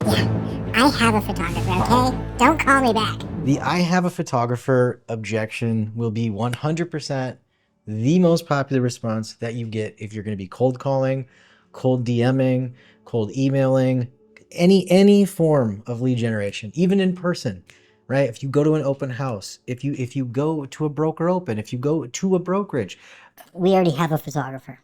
I have a photographer, okay? Don't call me back. The I have a photographer objection will be 100% the most popular response that you get if you're going to be cold calling, cold DMing, cold emailing, any form of lead generation, even in person, right? If you go to an open house, if you go to a broker open, if you go to a brokerage, We already have a photographer.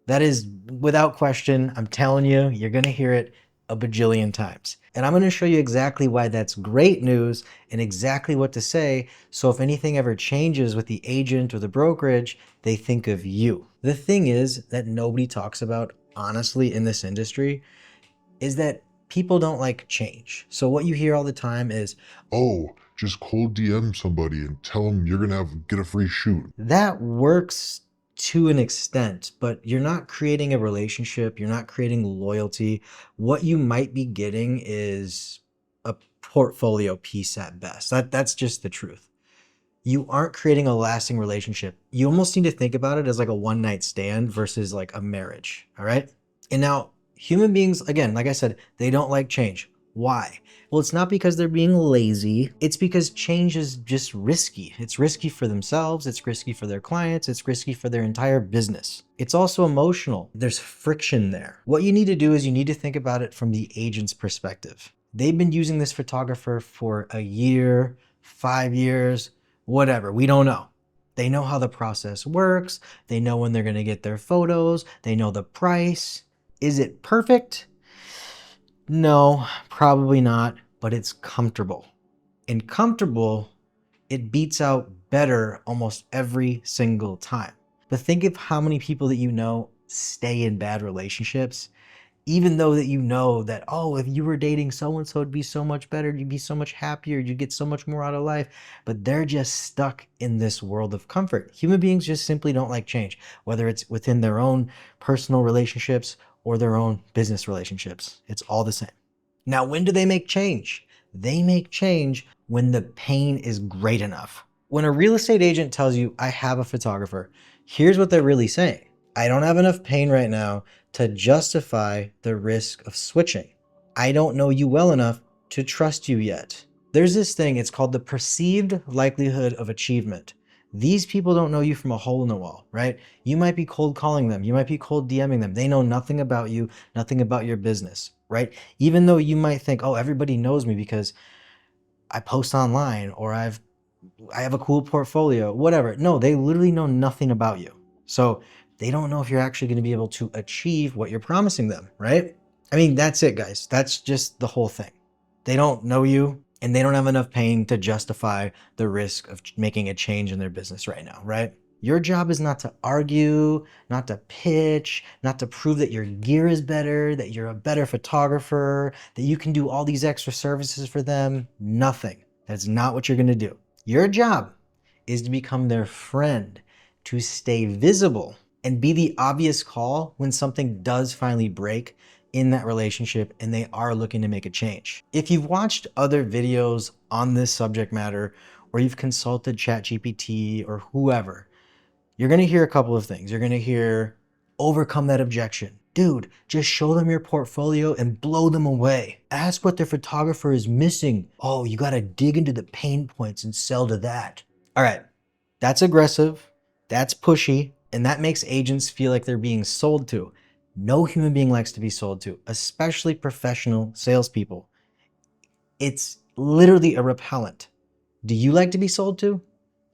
that is without question. I'm telling you, you're going to hear it a bajillion times. And I'm going to show you exactly why that's great news and exactly what to say. So if anything ever changes with the agent or the brokerage, they think of you. The thing is that nobody talks about, honestly, in this industry, is that people don't like change. So what you hear all the time is, oh, just cold DM somebody and tell them you're gonna get a free shoot. that works to an extent, but you're not creating a relationship. You're not creating loyalty. What you might be getting is a portfolio piece at best. That's just the truth. You aren't creating a lasting relationship. You almost need to think about it as like a one night stand versus like a marriage. All right. And now human beings, again, like I said, they don't like change. Why? Well, it's not because they're being lazy. It's because change is just risky. It's risky for themselves. It's risky for their clients. It's risky for their entire business. It's also emotional. There's friction there. What you need to do is you need to think about it from the agent's perspective. They've been using this photographer for a year, 5 years, whatever. We don't know. They know how the process works. They know when they're going to get their photos. They know the price. Is it perfect? No, probably not, but it's comfortable. And comfortable, it beats out better almost every single time. But think of how many people that you know stay in bad relationships, even though that you know that, oh, if you were dating so-and-so, it'd be so much better, you'd be so much happier, you'd get so much more out of life, but they're just stuck in this world of comfort. Human beings just simply don't like change, whether it's within their own personal relationships or their own business relationships. It's all the same. Now, when do they make change? They make change when the pain is great enough. When a real estate agent tells you, I have a photographer, here's what they're really saying. I don't have enough pain right now to justify the risk of switching. I don't know you well enough to trust you yet. There's this thing, it's called the perceived likelihood of achievement. These people don't know you from a hole in the wall, right? You might be cold calling them. You might be cold DMing them. They know nothing about you, nothing about your business, right? Even though you might think, oh, everybody knows me because I post online or I have a cool portfolio, whatever. No, they literally know nothing about you. So they don't know if you're actually going to be able to achieve what you're promising them, right? I mean, that's it, guys. That's just the whole thing. They don't know you and they don't have enough pain to justify the risk of making a change in their business right now, right? Your job is not to argue, not to pitch, not to prove that your gear is better, that you're a better photographer, that you can do all these extra services for them. Nothing. That's not what you're going to do. Your job is to become their friend, to stay visible and be the obvious call when something does finally break in that relationship and they are looking to make a change. If you've watched other videos on this subject matter or you've consulted ChatGPT or whoever, you're going to hear a couple of things. You're going to hear overcome that objection. Dude, just show them your portfolio and blow them away. Ask what their photographer is missing. Oh, you got to dig into the pain points and sell to that. All right, that's aggressive, that's pushy, and that makes agents feel like they're being sold to. No human being likes to be sold to, especially professional salespeople. It's literally a repellent. Do you like to be sold to?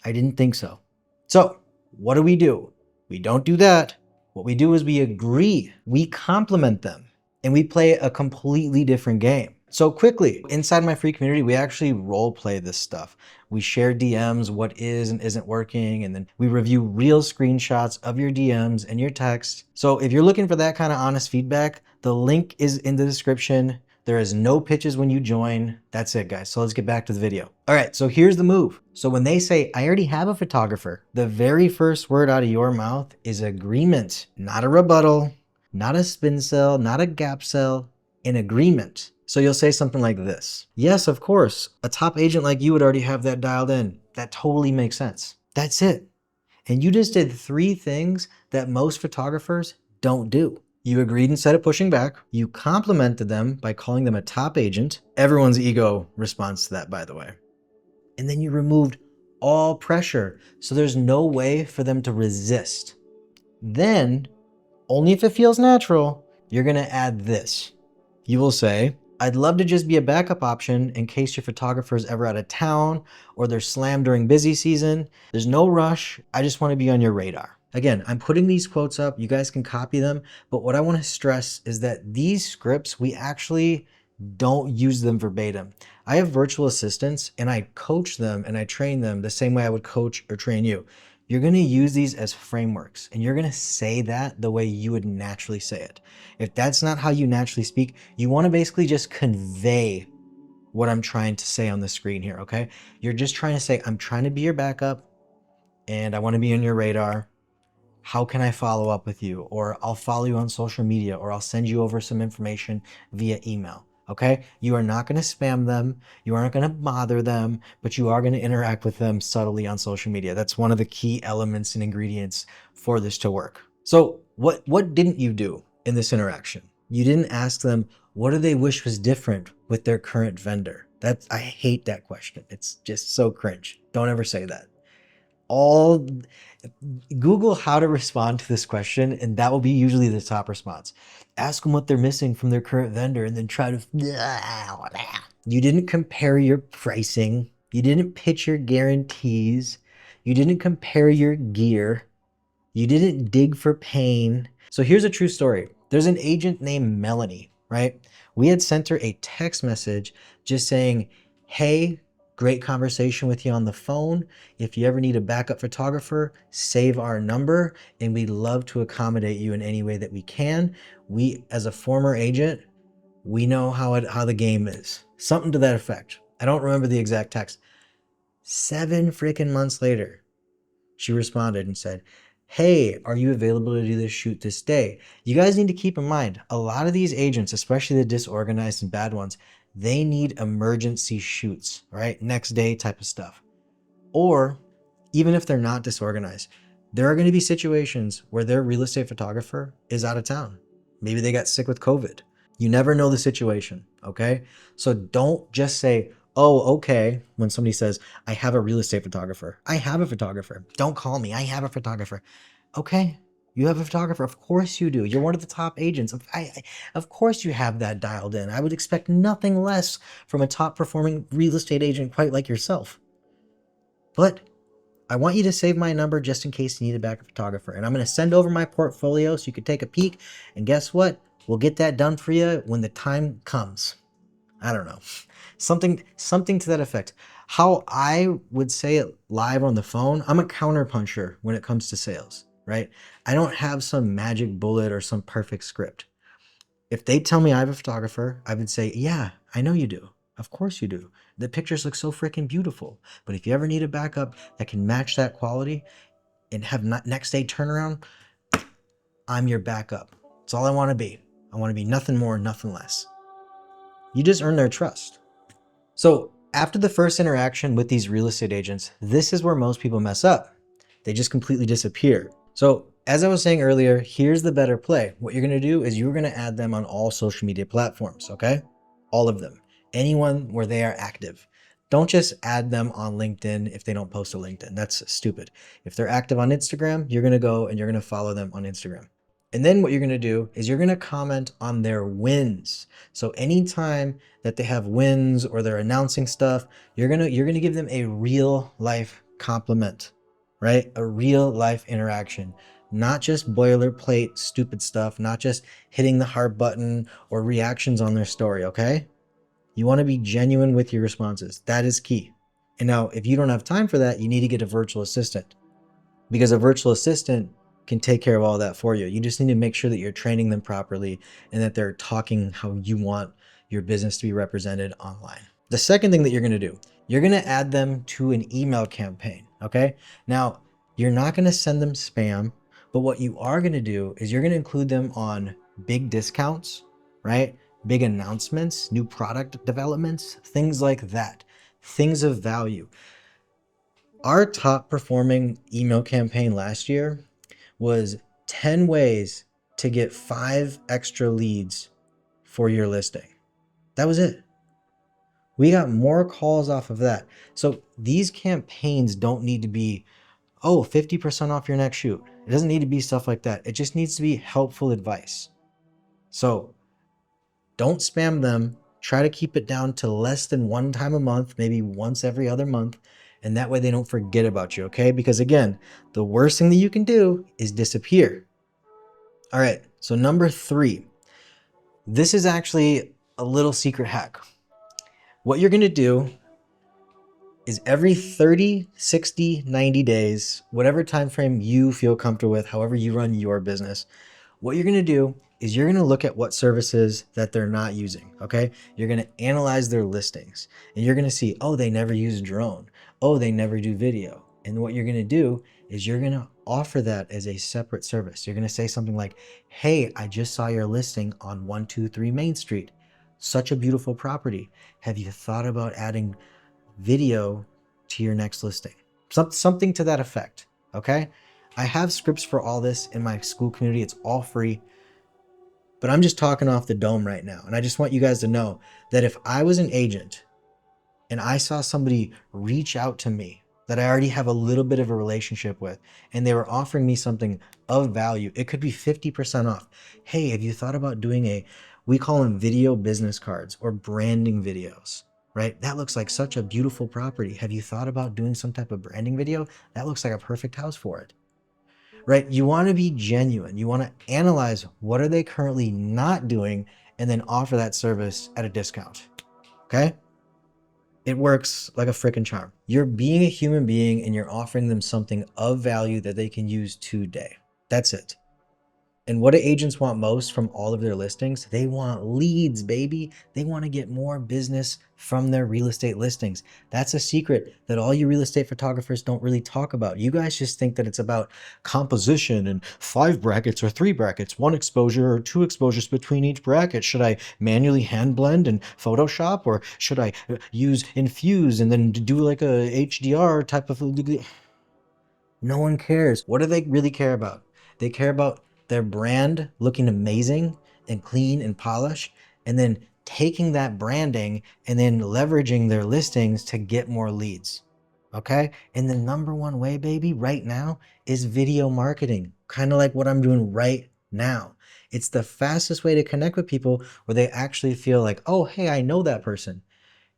I didn't think so. So what do? We don't do that. What we do is we agree, we compliment them, and we play a completely different game. So quickly, inside my free community, we actually role play this stuff. We share DMs, what is and isn't working, and then we review real screenshots of your DMs and your text. So if you're looking for that kind of honest feedback, the link is in the description. There is no pitches when you join. That's it, guys. So let's get back to the video. All right, so here's the move. So when they say, I already have a photographer, the very first word out of your mouth is agreement, not a rebuttal, not a spin sell, not a gap sell, an agreement. So you'll say something like this. Yes, of course, a top agent like you would already have that dialed in. That totally makes sense. That's it. And you just did 3 things that most photographers don't do. You agreed instead of pushing back. You complimented them by calling them a top agent. Everyone's ego responds to that, by the way. And then you removed all pressure. So there's no way for them to resist. Then, only if it feels natural, you're going to add this. You will say, I'd love to just be a backup option in case your photographer is ever out of town or they're slammed during busy season. There's no rush. I just want to be on your radar. Again, I'm putting these quotes up. You guys can copy them. But what I want to stress is that these scripts, we actually don't use them verbatim. I have virtual assistants and I coach them and I train them the same way I would coach or train you. You're going to use these as frameworks and you're going to say that the way you would naturally say it. If that's not how you naturally speak, you want to basically just convey what I'm trying to say on the screen here, okay? You're just trying to say, I'm trying to be your backup and I want to be on your radar. How can I follow up with you? Or I'll follow you on social media, or I'll send you over some information via email. Okay? You are not going to spam them. You aren't going to bother them, but you are going to interact with them subtly on social media. That's one of the key elements and ingredients for this to work. So what didn't you do in this interaction? You didn't ask them, what do they wish was different with their current vendor? I hate that question. It's just so cringe. Don't ever say that. Google how to respond to this question, and that will be usually the top response. Ask them what they're missing from their current vendor and then try to... You didn't compare your pricing. You didn't pitch your guarantees. You didn't compare your gear. You didn't dig for pain. So here's a true story. There's an agent named Melanie, right? We had sent her a text message just saying, hey, great conversation with you on the phone. If you ever need a backup photographer, save our number and we'd love to accommodate you in any way that we can. We, as a former agent, we know how the game is. Something to that effect. I don't remember the exact text. 7 freaking months later, she responded and said, hey, are you available to do this shoot this day? You guys need to keep in mind, a lot of these agents, especially the disorganized and bad ones, they need emergency shoots, right? Next day type of stuff. Or even if they're not disorganized, there are going to be situations where their real estate photographer is out of town. Maybe they got sick with COVID. You never know the situation, okay? So don't just say, oh, okay, when somebody says, I have a real estate photographer. I have a photographer. Don't call me. I have a photographer. Okay. You have a photographer. Of course you do. You're one of the top agents. Of course you have that dialed in. I would expect nothing less from a top performing real estate agent quite like yourself. But I want you to save my number just in case you need a backup photographer. And I'm going to send over my portfolio so you could take a peek. And guess what? We'll get that done for you when the time comes. I don't know. Something to that effect. How I would say it live on the phone, I'm a counterpuncher when it comes to sales. Right? I don't have some magic bullet or some perfect script. If they tell me I have a photographer, I would say, yeah, I know you do. Of course you do. The pictures look so freaking beautiful. But if you ever need a backup that can match that quality and have next day turnaround, I'm your backup. That's all I want to be. I want to be nothing more, nothing less. You just earn their trust. So after the first interaction with these real estate agents, this is where most people mess up. They just completely disappear. So as I was saying earlier, here's the better play. What you're going to do is you're going to add them on all social media platforms, okay? All of them. Anyone where they are active. Don't just add them on LinkedIn if they don't post to LinkedIn. That's stupid. If they're active on Instagram, you're going to go and you're going to follow them on Instagram. And then what you're going to do is you're going to comment on their wins. So anytime that they have wins or they're announcing stuff, you're going to give them a real life compliment. Right? A real life interaction, not just boilerplate stupid stuff, not just hitting the heart button or reactions on their story, okay? You want to be genuine with your responses. That is key. And now, if you don't have time for that, you need to get a virtual assistant because a virtual assistant can take care of all that for you. You just need to make sure that you're training them properly and that they're talking how you want your business to be represented online. The second thing that you're going to do, you're going to add them to an email campaign. Okay. Now you're not going to send them spam, but what you are going to do is you're going to include them on big discounts, right? Big announcements, new product developments, things like that, things of value. Our top performing email campaign last year was 10 ways to get 5 extra leads for your listing. That was it. We got more calls off of that. So these campaigns don't need to be, oh, 50% off your next shoot. It doesn't need to be stuff like that. It just needs to be helpful advice. So don't spam them. Try to keep it down to less than 1 time a month, maybe once every other month. And that way they don't forget about you, okay? Because again, the worst thing that you can do is disappear. All right, so number 3. This is actually a little secret hack. What you're gonna do is every 30, 60, 90 days, whatever time frame you feel comfortable with, however you run your business, what you're gonna do is you're gonna look at what services that they're not using, okay? You're gonna analyze their listings and you're gonna see, oh, they never use drone. Oh, they never do video. And what you're gonna do is you're gonna offer that as a separate service. You're gonna say something like, hey, I just saw your listing on 123 Main Street. Such a beautiful property. Have you thought about adding video to your next listing? Something to that effect, okay? I have scripts for all this in my school community. It's all free. But I'm just talking off the dome right now. And I just want you guys to know that if I was an agent and I saw somebody reach out to me that I already have a little bit of a relationship with, and they were offering me something of value, it could be 50% off. Hey, have you thought about doing we call them video business cards or branding videos, right? That looks like such a beautiful property. Have you thought about doing some type of branding video? That looks like a perfect house for it. Right? You want to be genuine. You want to analyze what are they currently not doing and then offer that service at a discount. Okay? It works like a freaking charm. You're being a human being and you're offering them something of value that they can use today. That's it. And what do agents want most from all of their listings? They want leads, baby. They want to get more business from their real estate listings. That's a secret that all you real estate photographers don't really talk about. You guys just think that it's about composition and 5 brackets or 3 brackets, 1 exposure or 2 exposures between each bracket. Should I manually hand blend in Photoshop, or should I use Infuse and then do like a HDR type of... No one cares. What do they really care about? They care about their brand looking amazing and clean and polished, and then taking that branding and then leveraging their listings to get more leads. Okay? And the number one way, baby, right now is video marketing. Kind of like what I'm doing right now. It's the fastest way to connect with people where they actually feel like, oh, hey, I know that person.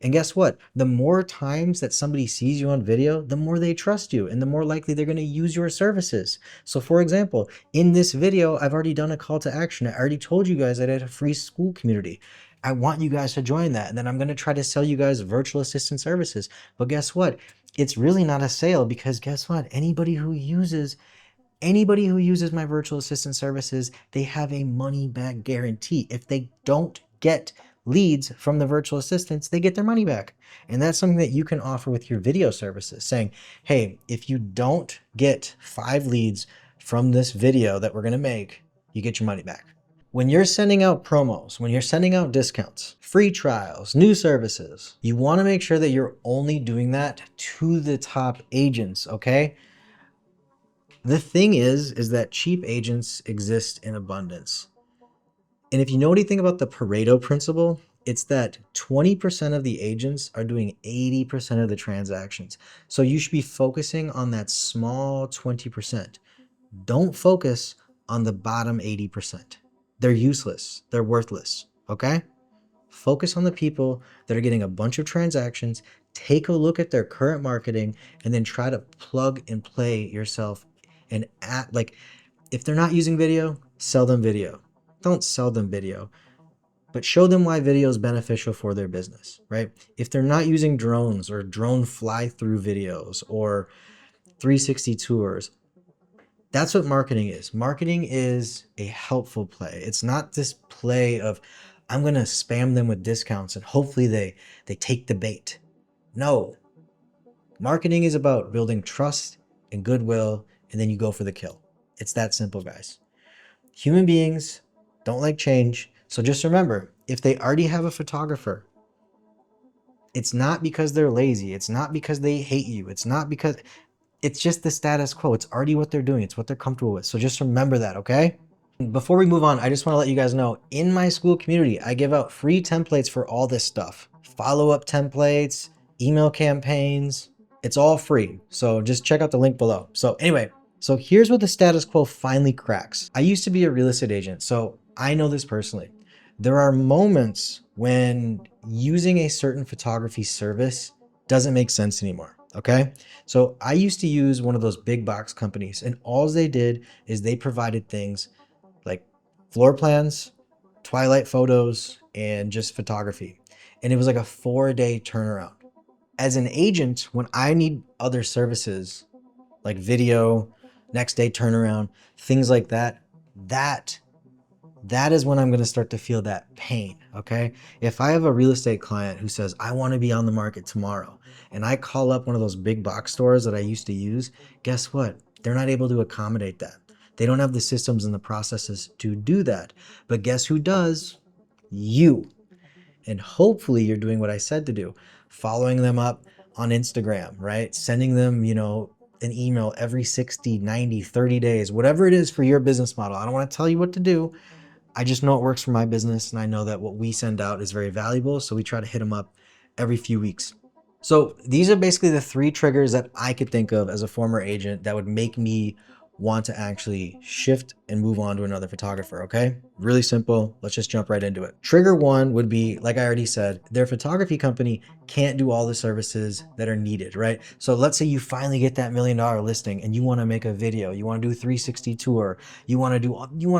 And guess what? The more times that somebody sees you on video, the more they trust you and the more likely they're going to use your services. So for example, in this video, I've already done a call to action. I already told you guys that I had a free school community. I want you guys to join that. And then I'm going to try to sell you guys virtual assistant services. But guess what? It's really not a sale, because guess what? Anybody who uses my virtual assistant services, they have a money back guarantee. If they don't get leads from the virtual assistants, they get their money back. And that's something that you can offer with your video services, saying, hey, if you don't get 5 leads from this video that we're going to make, you get your money back. When you're sending out promos, when you're sending out discounts, free trials, new services, you want to make sure that you're only doing that to the top agents, okay? The thing is that cheap agents exist in abundance. And if you know anything about the Pareto principle, it's that 20% of the agents are doing 80% of the transactions. So you should be focusing on that small 20%. Don't focus on the bottom 80%. They're useless. They're worthless. Okay? Focus on the people that are getting a bunch of transactions. Take a look at their current marketing and then try to plug and play yourself. And if they're not using video, sell them video. Don't sell them video, but show them why video is beneficial for their business, right? If they're not using drones or drone fly-through videos or 360 tours, that's what marketing is. Marketing is a helpful play. It's not this play of, I'm going to spam them with discounts and hopefully they take the bait. No. Marketing is about building trust and goodwill, and then you go for the kill. It's that simple, guys. Human beings don't like change. So just remember, if they already have a photographer, it's not because they're lazy. It's not because they hate you. It's not because it's just the status quo. It's already what they're doing. It's what they're comfortable with. So just remember that, okay? Before we move on, I just want to let you guys know, in my Skool community, I give out free templates for all this stuff. Follow-up templates, email campaigns, it's all free. So just check out the link below. So anyway, so here's what the status quo finally cracks. I used to be a real estate agent, so I know this personally. There are moments when using a certain photography service doesn't make sense anymore. Okay. So I used to use one of those big box companies, and all they did is they provided things like floor plans, twilight photos, and just photography. And it was like a 4-day turnaround. As an agent, when I need other services like video, next day turnaround, things like that, that is when I'm going to start to feel that pain. Okay. If I have a real estate client who says, I want to be on the market tomorrow, and I call up one of those big box stores that I used to use, guess what? They're not able to accommodate that. They don't have the systems and the processes to do that. But guess who does? You. And hopefully you're doing what I said to do, following them up on Instagram, right? Sending them, an email every 60, 90, 30 days, whatever it is for your business model. I don't want to tell you what to do. I just know it works for my business, and I know that what we send out is very valuable. So we try to hit them up every few weeks. So these are basically the 3 triggers that I could think of as a former agent that would make me want to actually shift and move on to another photographer. Okay. Really simple. Let's just jump right into it. Trigger 1 would be, like I already said, their photography company can't do all the services that are needed, right? So let's say you finally get that $1 million listing and you want to make a video, you want to do a 360 tour, you want to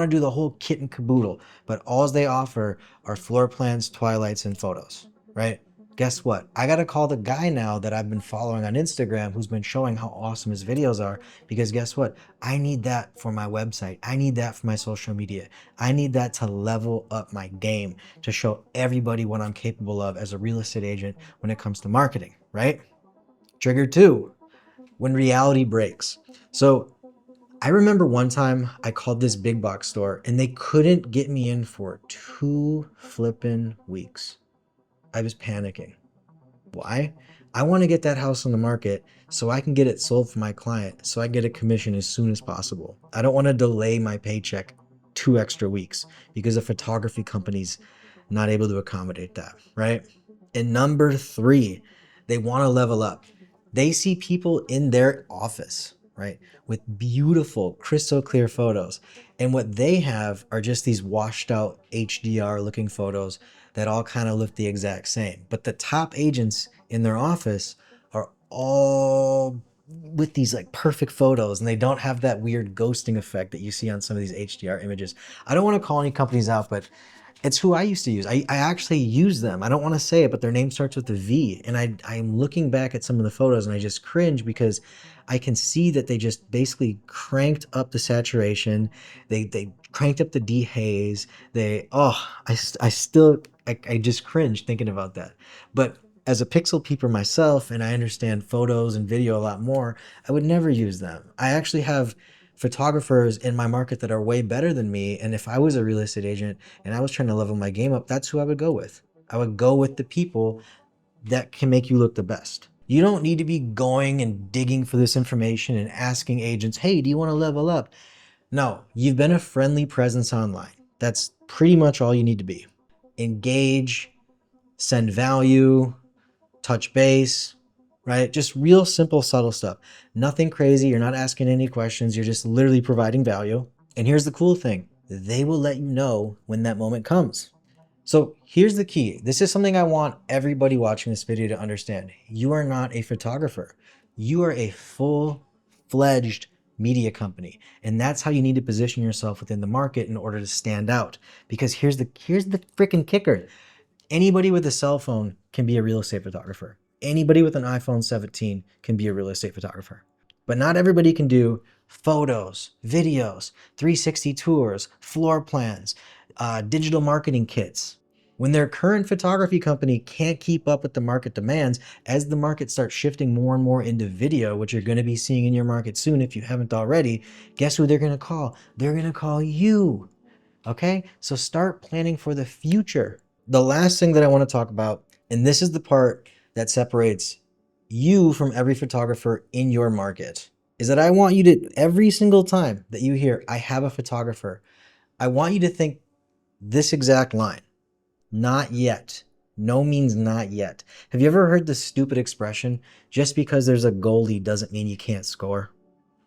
do the whole kit and caboodle, but all they offer are floor plans, twilights, and photos, right? Guess what? I got to call the guy now that I've been following on Instagram who's been showing how awesome his videos are, because guess what? I need that for my website. I need that for my social media. I need that to level up my game, to show everybody what I'm capable of as a real estate agent when it comes to marketing, right? Trigger 2, when reality breaks. So I remember one time I called this big box store and they couldn't get me in for 2 flippin' weeks. I was panicking. Why? I want to get that house on the market so I can get it sold for my client, so I get a commission as soon as possible. I don't want to delay my paycheck 2 extra weeks because a photography company's not able to accommodate that, right? And number 3, they want to level up. They see people in their office, right, with beautiful crystal clear photos, and what they have are just these washed out HDR looking photos that all kind of look the exact same. But the top agents in their office are all with these like perfect photos, and they don't have that weird ghosting effect that you see on some of these HDR images. I don't want to call any companies out, but it's who I used to use. I actually use them. I don't want to say it, but their name starts with a V. And I'm looking back at some of the photos and I just cringe because I can see that they just basically cranked up the saturation. They cranked up the dehaze. I just cringe thinking about that. But as a pixel peeper myself, and I understand photos and video a lot more, I would never use them. I actually have photographers in my market that are way better than me. And if I was a real estate agent and I was trying to level my game up, that's who I would go with. I would go with the people that can make you look the best. You don't need to be going and digging for this information and asking agents, hey, do you want to level up? No, you've been a friendly presence online. That's pretty much all you need to be. Engage, send value, touch base, right? Just real simple, subtle stuff. Nothing crazy. You're not asking any questions. You're just literally providing value. And here's the cool thing. They will let you know when that moment comes. So here's the key. This is something I want everybody watching this video to understand. You are not a photographer. You are a full-fledged media company. And that's how you need to position yourself within the market in order to stand out. Because here's the freaking kicker. Anybody with a cell phone can be a real estate photographer. Anybody with an iPhone 17 can be a real estate photographer. But not everybody can do photos, videos, 360 tours, floor plans, digital marketing kits. When their current photography company can't keep up with the market demands, as the market starts shifting more and more into video, which you're going to be seeing in your market soon if you haven't already, guess who they're going to call? They're going to call you. Okay? So start planning for the future. The last thing that I want to talk about, and this is the part that separates you from every photographer in your market, is that I want you to, every single time that you hear, I have a photographer, I want you to think this exact line. Not yet. No means not yet. Have you ever heard the stupid expression, just because there's a goalie doesn't mean you can't score,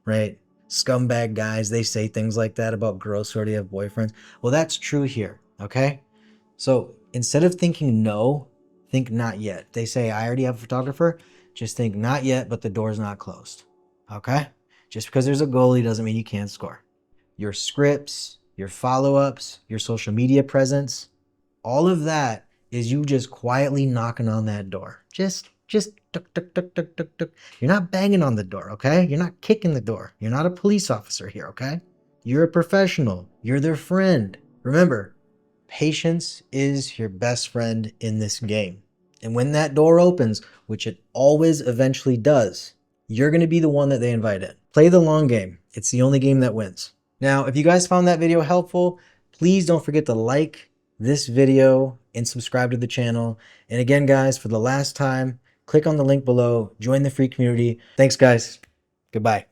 right? Scumbag guys, they say things like that about girls who already have boyfriends. Well, that's true here, okay? So instead of thinking no, think not yet. They say, I already have a photographer. Just think not yet, but the door's not closed, okay? Just because there's a goalie doesn't mean you can't score. Your scripts, your follow-ups, your social media presence, all of that is you just quietly knocking on that door. Just tuk, tuk, tuk, tuk, tuk, tuk. You're not banging on the door, okay? You're not kicking the door. You're not a police officer here, okay? You're a professional. You're their friend. Remember, patience is your best friend in this game. And when that door opens, which it always eventually does, you're going to be the one that they invite in. Play the long game. It's the only game that wins. Now, if you guys found that video helpful, please don't forget to like this video and subscribe to the channel. And again, guys, for the last time, click on the link below, join the free community. Thanks, guys. Goodbye.